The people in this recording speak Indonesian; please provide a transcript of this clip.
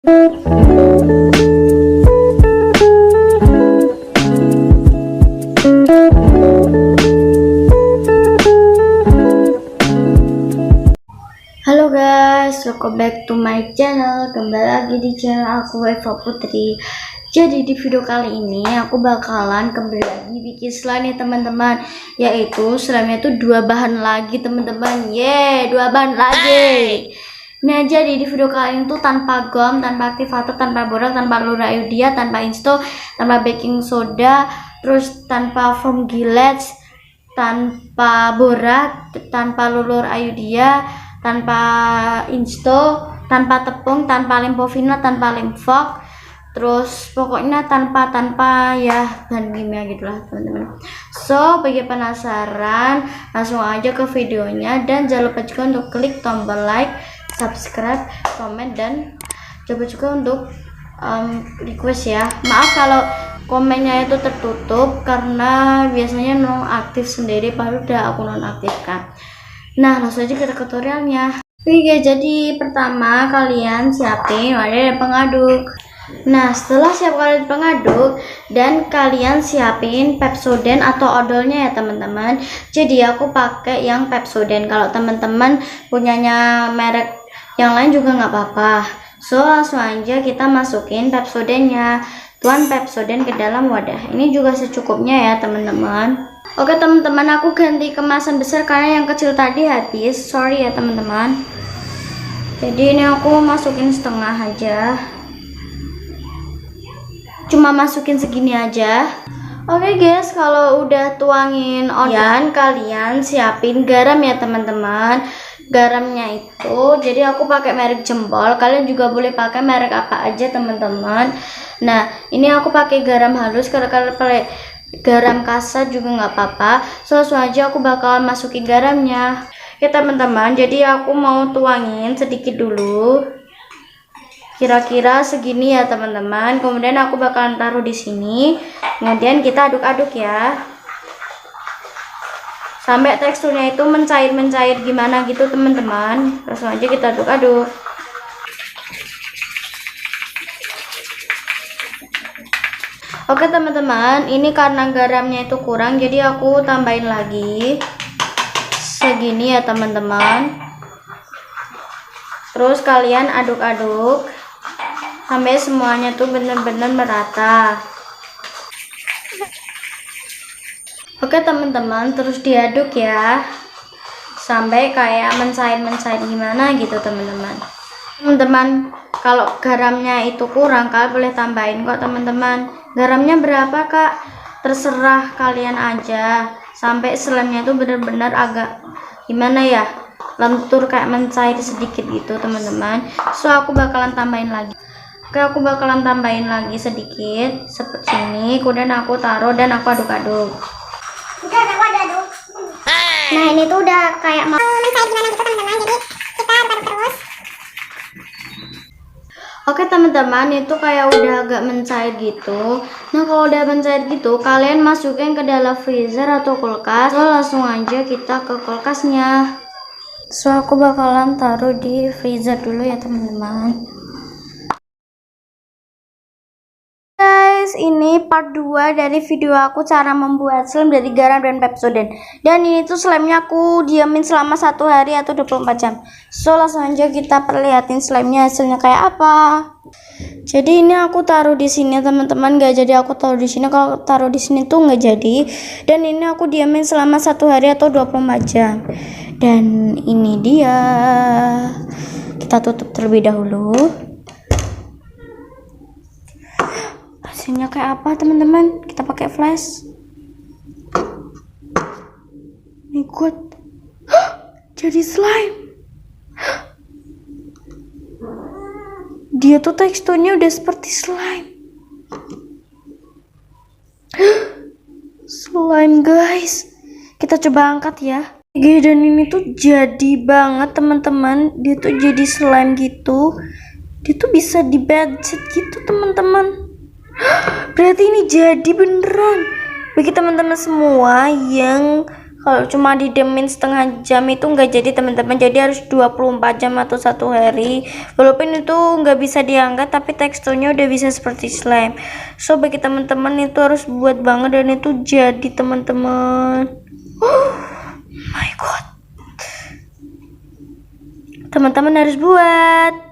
Halo guys, welcome back to my channel. Kembali lagi di channel aku, Eva Putri. Jadi di video kali ini aku bakalan kembali lagi bikin slime nih teman-teman. Yaitu slime itu 2 bahan lagi teman-teman. Yeay, 2 bahan lagi. Nah, jadi di video kali ini tuh tanpa gum, tanpa aktivator, tanpa borak, tanpa lura Ayudhya, tanpa insto, tanpa baking soda, terus tanpa foam gilets, tanpa borak, tanpa lulur Ayudhya, tanpa insto, tanpa tepung, tanpa limpovina, tanpa limfok, terus pokoknya tanpa ya bahan kimia gitulah teman-teman. So bagi penasaran langsung aja ke videonya, dan jangan lupa juga untuk klik tombol like, subscribe, komen, dan coba juga untuk request ya. Maaf kalau komennya itu tertutup karena biasanya nonaktif sendiri, baru udah aku nonaktifkan. Nah, langsung aja kita ke tutorialnya. Oke, jadi pertama kalian siapin wadah dan pengaduk. Nah, setelah siap kalian pengaduk dan kalian siapin Pepsodent atau odolnya ya teman-teman. Jadi aku pakai yang Pepsodent. Kalau teman-teman punyanya merek yang lain juga nggak apa-apa. So langsung aja kita masukin Pepsodentnya. Tuang Pepsodent ke dalam wadah. Ini juga secukupnya ya teman-teman. Oke teman-teman, aku ganti kemasan besar karena yang kecil tadi habis. Sorry ya teman-teman. Jadi ini aku masukin setengah aja. Cuma masukin segini aja. Oke guys, kalau udah tuangin odol, kalian siapin garam ya teman-teman. Garamnya itu, jadi aku pakai merek Jempol. Kalian juga boleh pakai merek apa aja teman-teman. Nah, ini aku pakai garam halus. Kalau kalian pakai garam kasar juga nggak apa-apa. So, langsung aja aku bakalan masukin garamnya ya teman-teman. Jadi aku mau tuangin sedikit dulu, kira-kira segini ya teman-teman. Kemudian aku bakalan taruh di sini. Kemudian kita aduk-aduk ya sampai teksturnya itu mencair gimana gitu teman-teman. Langsung aja kita aduk-aduk. Oke teman-teman, ini karena garamnya itu kurang, jadi aku tambahin lagi segini ya teman-teman. Terus kalian aduk-aduk sampai semuanya tuh bener-bener merata. Oke teman-teman, terus diaduk ya sampai kayak mencair gimana gitu teman-teman. Teman-teman, kalau garamnya itu kurang kalian boleh tambahin kok teman-teman. Garamnya berapa kak? Terserah kalian aja, sampai slime-nya itu benar-benar agak gimana ya, lentur kayak mencair sedikit gitu teman-teman. So aku bakalan tambahin lagi. Oke, aku bakalan tambahin lagi sedikit seperti ini. Kemudian aku taruh dan aku aduk-aduk. Udah aku aduk. Nah ini tuh udah kayak mau mencair gimana gitu teman-teman. Jadi kita aduk terus. Oke teman-teman, itu kayak udah agak mencair gitu. Nah kalau udah mencair gitu, kalian masukin ke dalam freezer atau kulkas. So langsung aja kita ke kulkasnya. So aku bakalan taruh di freezer dulu ya teman-teman. Guys, ini part 2 dari video aku cara membuat slime dari garam dan Pepsodent. Dan ini tuh slime-nya aku diamin selama 1 hari atau 24 jam. So langsung aja kita perlihatin slime-nya hasilnya kayak apa. Jadi ini aku taruh di sini teman-teman, nggak jadi aku taruh di sini. Kalau taruh di sini tuh nggak jadi. Dan ini aku diamin selama 1 hari atau 24 jam. Dan ini dia. Kita tutup terlebih dahulu. Hasilnya kayak apa teman-teman? Kita pakai flash. Nih good. Jadi slime. Dia tuh teksturnya udah seperti slime. Slime guys. Kita coba angkat ya. Dan ini tuh jadi banget teman-teman. Dia tuh jadi slime gitu. Dia tuh bisa di budget gitu teman-teman. Berarti ini jadi beneran. Bagi teman-teman semua yang Kalau cuma didemin setengah jam itu nggak jadi teman-teman, jadi harus 24 jam atau 1 hari. Walaupun itu nggak bisa diangkat, tapi teksturnya udah bisa seperti slime. So bagi teman-teman itu harus buat banget, dan itu jadi teman-teman. Oh my god, teman-teman harus buat.